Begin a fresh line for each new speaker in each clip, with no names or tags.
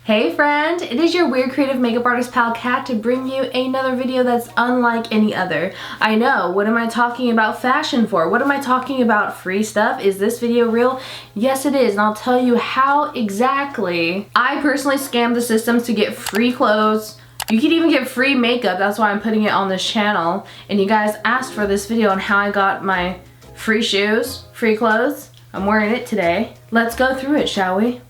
Hey friend, it is your weird creative makeup artist pal Kat to bring you another video that's unlike any other. I know, what am I talking about fashion for? What am I talking about free stuff? Is this video real? Yes it is, and I'll tell you how exactly. I personally scammed the systems to get free clothes. You can even get free makeup, that's why I'm putting it on this channel. And you guys asked for this video on how I got my free shoes, free clothes. I'm wearing it today. Let's go through it, shall we?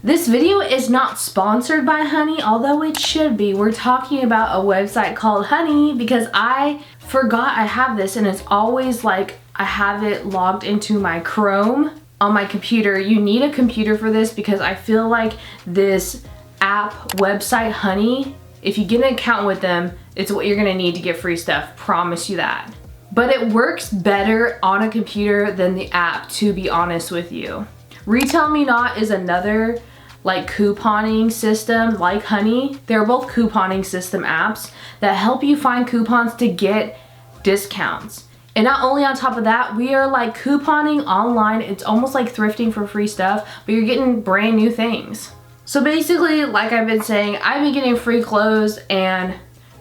This video is not sponsored by Honey, although it should be. We're talking about a website called Honey because I forgot I have this, and it's always like I have it logged into my Chrome on my computer. You need a computer for this because I feel like this app website Honey, if you get an account with them, it's what you're gonna need to get free stuff, promise you that. But it works better on a computer than the app, to be honest with you. Retail Me Not is another like couponing system like Honey. They're both couponing system apps that help you find coupons to get discounts. And not only on top of that, we are like couponing online. It's almost like thrifting for free stuff, but you're getting brand new things. So basically, like I've been saying, I've been getting free clothes and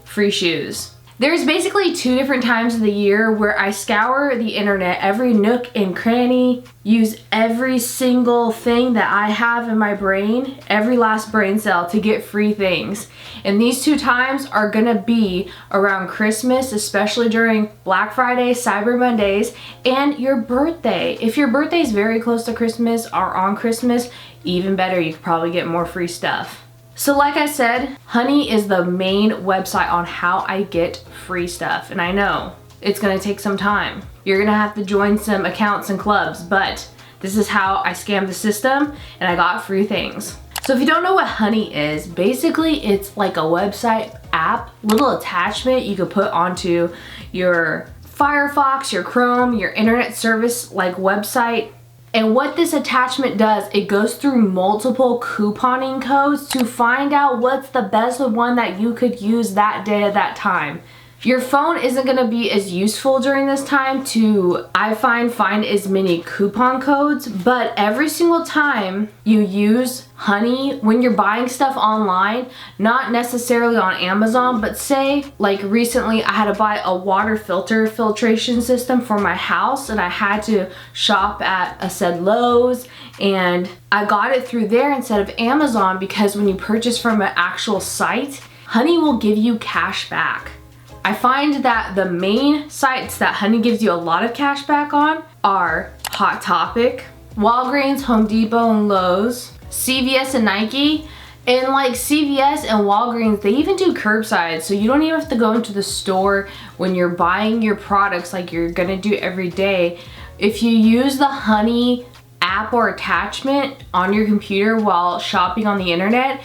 free shoes. There's basically 2 different times of the year where I scour the internet, every nook and cranny, use every single thing that I have in my brain, every last brain cell to get free things. And these 2 times are gonna be around Christmas, especially during Black Friday, Cyber Mondays, and your birthday. If your birthday is very close to Christmas or on Christmas, even better, you could probably get more free stuff. So like I said, Honey is the main website on how I get free stuff. And I know it's gonna take some time. You're gonna have to join some accounts and clubs, but this is how I scammed the system and I got free things. So if you don't know what Honey is, basically it's like a website app, little attachment you could put onto your Firefox, your Chrome, your internet service like website. And what this attachment does, it goes through multiple couponing codes to find out what's the best one that you could use that day at that time. Your phone isn't gonna be as useful during this time to, I find as many coupon codes, but every single time you use Honey, when you're buying stuff online, not necessarily on Amazon, but say like recently I had to buy a water filtration system for my house and I had to shop at a said Lowe's, and I got it through there instead of Amazon because when you purchase from an actual site, Honey will give you cash back. I find that the main sites that Honey gives you a lot of cash back on are Hot Topic, Walgreens, Home Depot, and Lowe's, CVS and Nike. And like CVS and Walgreens, they even do curbside, so you don't even have to go into the store when you're buying your products like you're gonna do every day. If you use the Honey app or attachment on your computer while shopping on the internet,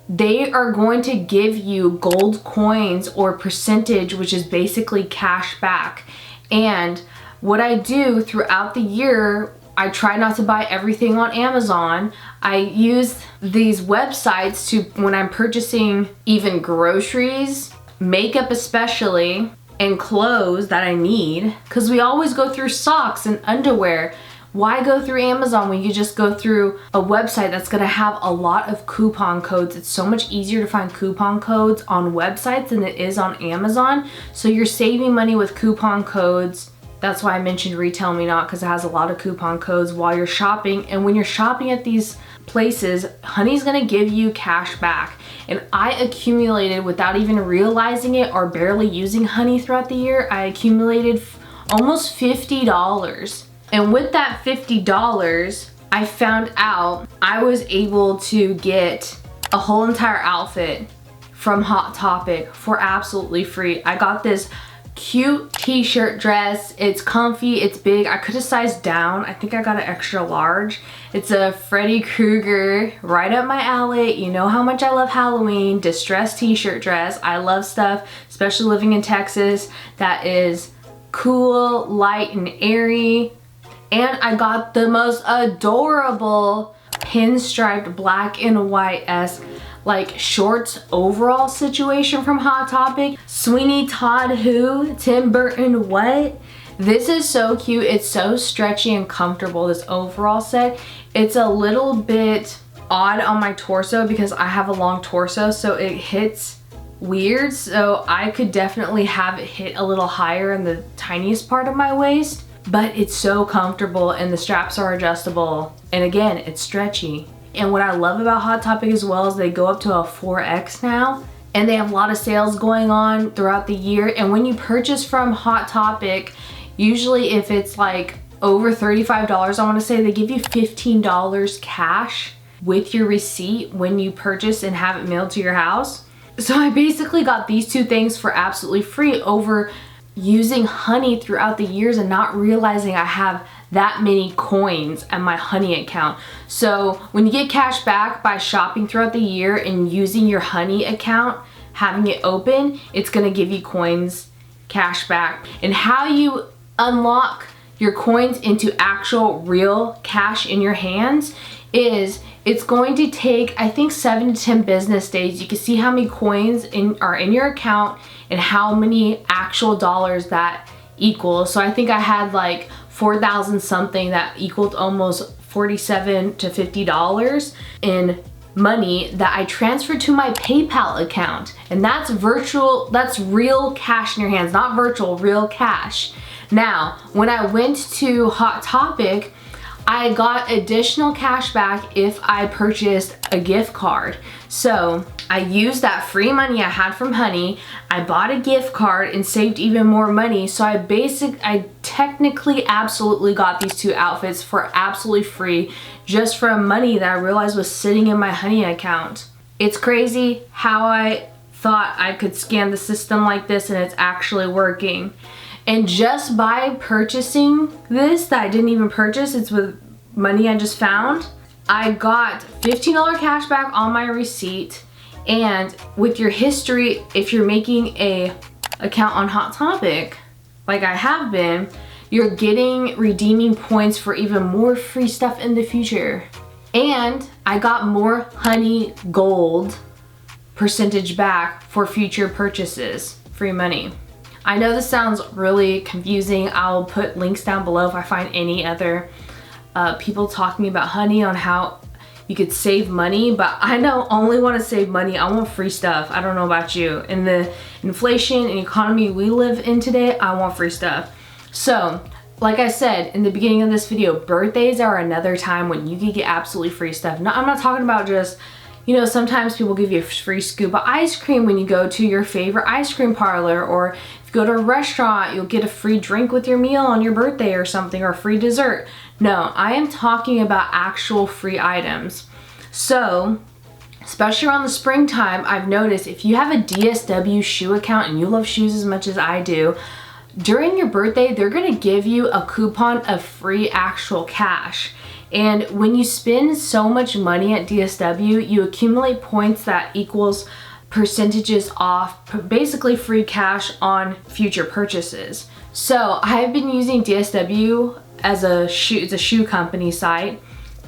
they are going to give you gold coins or percentage, which is basically cash back. And what I do throughout the year, I try not to buy everything on Amazon. I use these websites to, when I'm purchasing even groceries, makeup especially, and clothes that I need, because we always go through socks and underwear. Why go through Amazon when you just go through a website that's gonna have a lot of coupon codes? It's so much easier to find coupon codes on websites than it is on Amazon. So you're saving money with coupon codes. That's why I mentioned Retail Me Not, because it has a lot of coupon codes while you're shopping. And when you're shopping at these places, Honey's gonna give you cash back. And I accumulated, without even realizing it or barely using Honey throughout the year, I accumulated almost $50. And with that $50, I found out I was able to get a whole entire outfit from Hot Topic for absolutely free. I got this cute t-shirt dress. It's comfy, it's big. I could have sized down. I think I got an extra large. It's a Freddy Krueger, right up my alley. You know how much I love Halloween. Distressed t-shirt dress. I love stuff, especially living in Texas, that is cool, light, and airy. And I got the most adorable pinstriped black and white-esque like shorts overall situation from Hot Topic. Sweeney Todd who? Tim Burton what? This is so cute. It's so stretchy and comfortable, this overall set. It's a little bit odd on my torso because I have a long torso, so it hits weird. So I could definitely have it hit a little higher in the tiniest part of my waist, but it's so comfortable and the straps are adjustable. And again, it's stretchy. And what I love about Hot Topic as well is they go up to a 4X now, and they have a lot of sales going on throughout the year. And when you purchase from Hot Topic, usually if it's like over $35, I want to say, they give you $15 cash with your receipt when you purchase and have it mailed to your house. So I basically got these two things for absolutely free over using honey throughout the years and not realizing I have that many coins at my honey account. So when you get cash back by shopping throughout the year and using your honey account, having it open, it's gonna give you coins cash back. And how you unlock your coins into actual real cash in your hands is it's going to take, I think, 7 to 10 business days. You can see how many coins are in your account and how many actual dollars that equals. So I think I had like 4,000 something that equaled almost $47 to $50 in money that I transferred to my PayPal account. And that's virtual, that's real cash in your hands, not virtual, real cash. Now, when I went to Hot Topic, I got additional cash back if I purchased a gift card. So I used that free money I had from honey, I bought a gift card and saved even more money. So I technically absolutely got these two outfits for absolutely free just from money that I realized was sitting in my honey account. It's crazy how I thought I could scam the system like this and it's actually working. And just by purchasing this that I didn't even purchase, it's with money I just found, I got $15 cash back on my receipt. And with your history, if you're making a account on Hot Topic, like I have been, you're getting redeeming points for even more free stuff in the future. And I got more honey gold percentage back for future purchases, free money. I know this sounds really confusing. I'll put links down below if I find any other people talking about honey on how you could save money, but I don't only want to save money. I want free stuff. I don't know about you. In the inflation and economy we live in today, I want free stuff. So, like I said in the beginning of this video, birthdays are another time when you can get absolutely free stuff. No, I'm not talking about just, you know, sometimes people give you a free scoop of ice cream when you go to your favorite ice cream parlor, or if you go to a restaurant, you'll get a free drink with your meal on your birthday or something, or a free dessert. No, I am talking about actual free items. So, especially around the springtime, I've noticed if you have a DSW shoe account and you love shoes as much as I do, during your birthday, they're gonna give you a coupon of free actual cash. And when you spend so much money at DSW, you accumulate points that equals percentages off, basically free cash on future purchases. So I've been using DSW as it's a shoe company site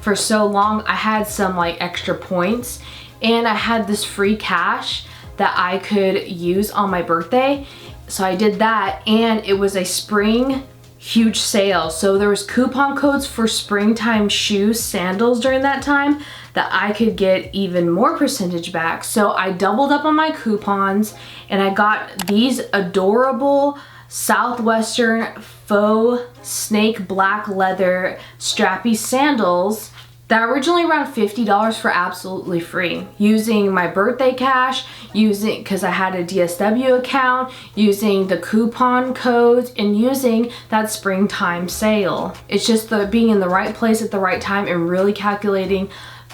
for so long. I had some like extra points and I had this free cash that I could use on my birthday. So I did that, and it was a spring huge sale. So there was coupon codes for springtime shoes, sandals during that time that I could get even more percentage back. So I doubled up on my coupons and I got these adorable Southwestern faux snake black leather strappy sandals that originally around $50 for absolutely free, using my birthday cash, because I had a DSW account, using the coupon codes, and using that springtime sale. It's just being in the right place at the right time and really calculating.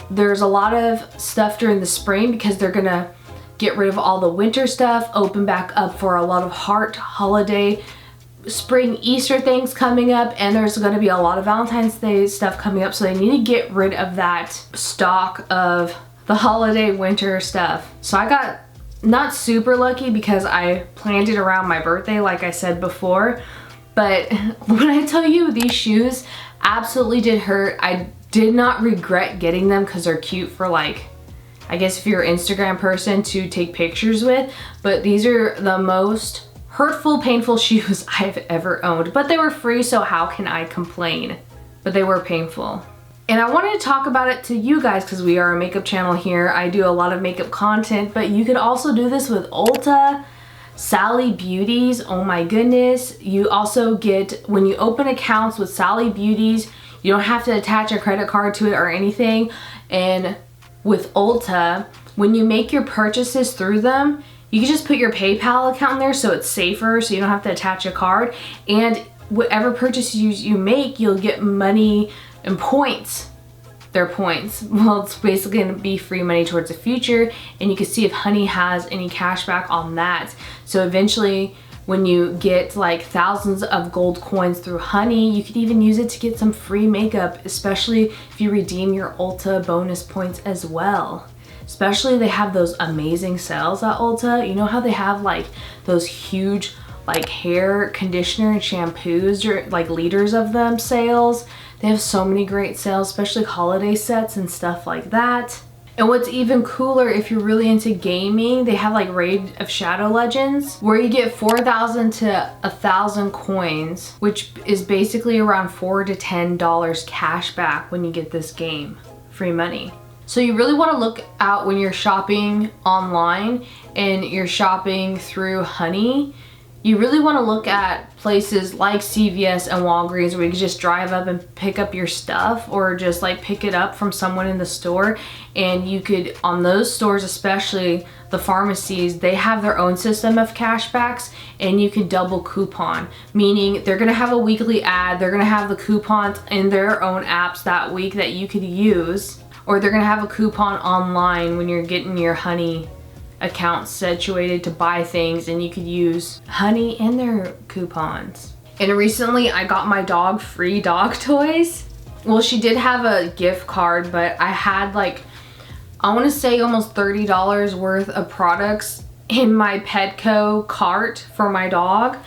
There's a lot of stuff during the spring because they're gonna get rid of all the winter stuff, open back up for a lot of heart holiday, spring Easter things coming up, and there's going to be a lot of Valentine's Day stuff coming up, so they need to get rid of that stock of the holiday winter stuff. So I got not super lucky because I planned it around my birthday like I said before, but when I tell you these shoes absolutely did hurt, I did not regret getting them because they're cute for, like, I guess if you're an Instagram person to take pictures with, but these are the most hurtful, painful shoes I've ever owned, but they were free, so how can I complain? But they were painful. And I wanted to talk about it to you guys because we are a makeup channel here. I do a lot of makeup content, but you could also do this with Ulta, Sally Beauties. Oh my goodness. You also get, when you open accounts with Sally Beauties, you don't have to attach a credit card to it or anything. And with Ulta, when you make your purchases through them, you can just put your PayPal account in there so it's safer, so you don't have to attach a card. And whatever purchases you make, you'll get money and points. They're points. Well, it's basically gonna be free money towards the future, and you can see if Honey has any cash back on that. So eventually, when you get like thousands of gold coins through Honey, you could even use it to get some free makeup, especially if you redeem your Ulta bonus points as well. Especially they have those amazing sales at Ulta. You know how they have like those huge like hair conditioner and shampoos, or like liters of them sales. They have so many great sales, especially holiday sets and stuff like that. And what's even cooler, if you're really into gaming, they have like Raid of Shadow Legends, where you get 4,000 to 1,000 coins, which is basically around $4 to $10 cash back when you get this game. Free money. So you really want to look out when you're shopping online and you're shopping through Honey. You really want to look at places like CVS and Walgreens where you can just drive up and pick up your stuff, or just like pick it up from someone in the store. And you could, on those stores, especially the pharmacies, they have their own system of cashbacks, and you can double coupon, meaning they're gonna have a weekly ad, they're gonna have the coupons in their own apps that week that you could use, or they're gonna have a coupon online when you're getting your Honey account situated to buy things, and you could use Honey in their coupons. And recently I got my dog free dog toys. Well, she did have a gift card, but I had like, I want to say almost $30 worth of products in my Petco cart for my dog.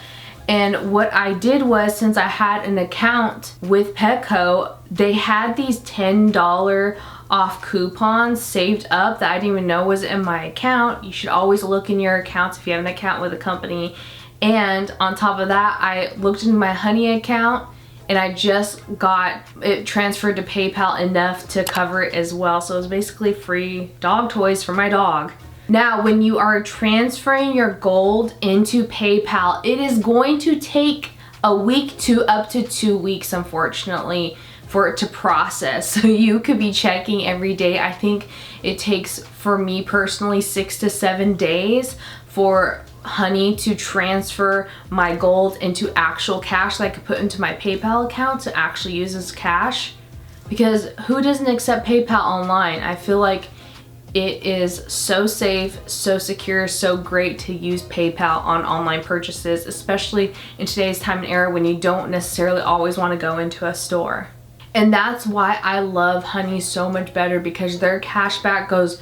And what I did was, since I had an account with Petco, they had these $10 off coupons saved up that I didn't even know was in my account. You should always look in your accounts if you have an account with a company. And on top of that, I looked in my Honey account, and I just got it transferred to PayPal enough to cover it as well. So it was basically free dog toys for my dog. Now, when you are transferring your gold into PayPal, it is going to take a week to up to 2 weeks, unfortunately, for it to process. So you could be checking every day. I think it takes, for me personally, 6 to 7 days for Honey to transfer my gold into actual cash that I could put into my PayPal account to actually use as cash. Because who doesn't accept PayPal online? I feel like it is so safe, so secure, so great to use PayPal on online purchases, especially in today's time and era when you don't necessarily always want to go into a store. And that's why I love Honey so much better, because their cashback goes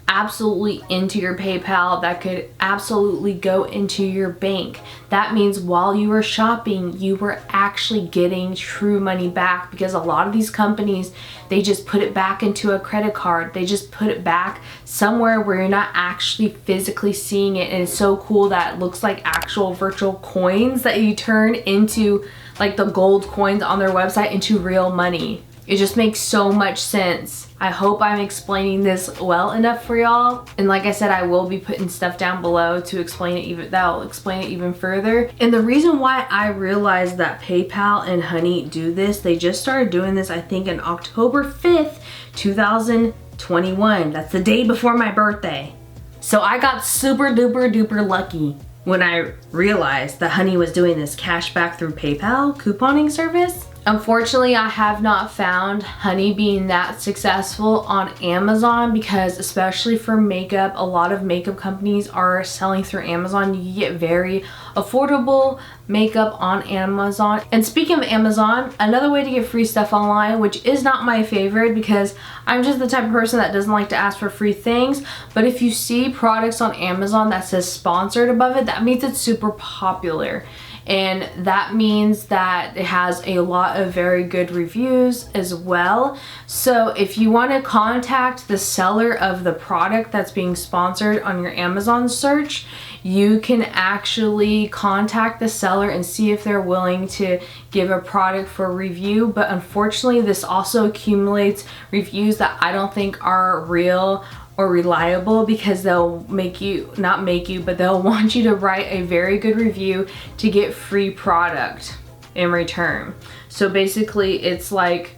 absolutely into your PayPal. That could absolutely go into your bank. That means while you were shopping, you were actually getting true money back, because a lot of these companies, they just put it back into a credit card. They just put it back somewhere where you're not actually physically seeing it. And it's so cool that it looks like actual virtual coins that you turn into, like the gold coins on their website, into real money. It just makes so much sense. I hope I'm explaining this well enough for y'all. And like I said, I will be putting stuff down below to explain it even, that'll explain it even further. And the reason why I realized that PayPal and Honey do this, they just started doing this, I think, in October 5th, 2021. That's the day before my birthday. So I got super duper duper lucky when I realized that Honey was doing this cashback through PayPal couponing service. Unfortunately, I have not found Honey being that successful on Amazon, because especially for makeup, a lot of makeup companies are selling through Amazon. You get very affordable makeup on Amazon. And speaking of Amazon, another way to get free stuff online, which is not my favorite because I'm just the type of person that doesn't like to ask for free things, but if you see products on Amazon that says sponsored above it, that means it's super popular. and that means that it has a lot of very good reviews as well. So if you want to contact the seller of the product that's being sponsored on your Amazon search, you can actually contact the seller and see if they're willing to give a product for review. But unfortunately, this also accumulates reviews that I don't think are real or reliable, because they'll they'll want you to write a very good review to get free product in return. So basically it's like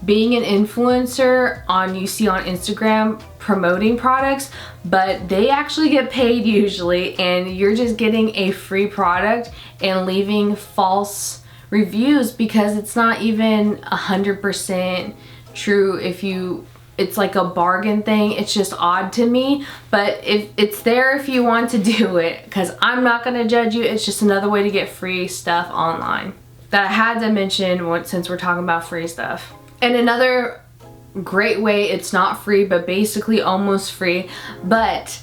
being an influencer you see on Instagram promoting products, but they actually get paid usually, and you're just getting a free product and leaving false reviews because it's not even 100% true. It's like a bargain thing. It's just odd to me, but if it's there if you want to do it, because I'm not going to judge you. It's just another way to get free stuff online that I had to mention since we're talking about free stuff. And another great way, it's not free but basically almost free, but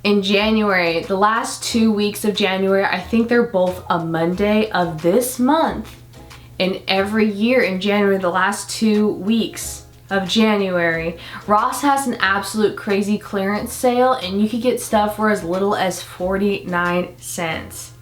in January, the last 2 weeks of January, I think they're both a Monday of this month, and every year in January, the last 2 weeks of January, Ross has an absolute crazy clearance sale, and you could get stuff for as little as 49 cents.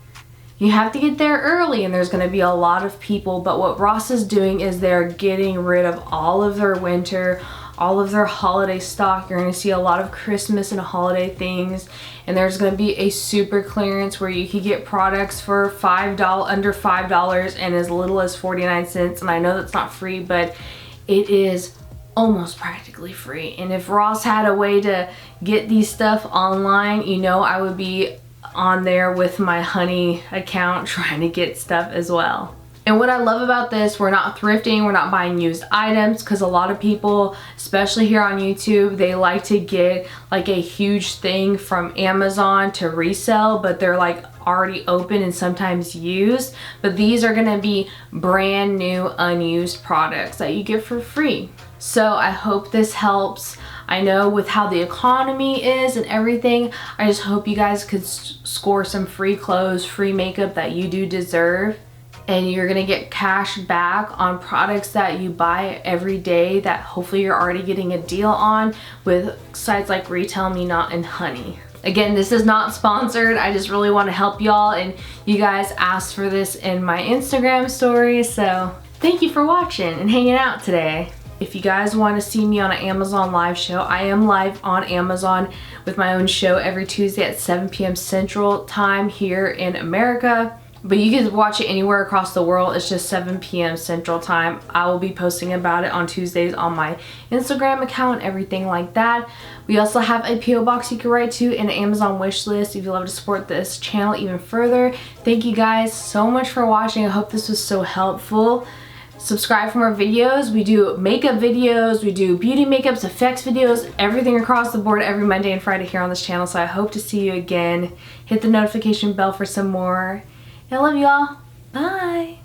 You have to get there early, and there's going to be a lot of people, but what Ross is doing is they're getting rid of all of their winter, all of their holiday stock. You're going to see a lot of Christmas and holiday things, and there's going to be a super clearance where you can get products for under $5 and as little as 49 cents. And I know that's not free, but it is almost practically free. And if Ross had a way to get these stuff online, you know, I would be on there with my Honey account trying to get stuff as well. And what I love about this, we're not thrifting, we're not buying used items, because a lot of people, especially here on YouTube, they like to get like a huge thing from Amazon to resell, but they're like already open and sometimes used. But these are gonna be brand new, unused products that you get for free. So I hope this helps. I know with how the economy is and everything, I just hope you guys could score some free clothes, free makeup that you do deserve. And you're gonna get cash back on products that you buy every day that hopefully you're already getting a deal on with sites like Retail Me Not and Honey. Again, this is not sponsored. I just really want to help y'all, and you guys asked for this in my Instagram story, so thank you for watching and hanging out today. If you guys want to see me on an Amazon live show, I am live on Amazon with my own show every Tuesday at 7 p.m. Central Time here in America. But you can watch it anywhere across the world. It's just 7 p.m. Central Time. I will be posting about it on Tuesdays on my Instagram account, everything like that. We also have a P.O. box you can write to and an Amazon wish list if you love to support this channel even further. Thank you guys so much for watching. I hope this was so helpful. Subscribe for more videos. We do makeup videos, we do beauty makeups, effects videos, everything across the board every Monday and Friday here on this channel. So I hope to see you again. Hit the notification bell for some more. I love y'all. Bye.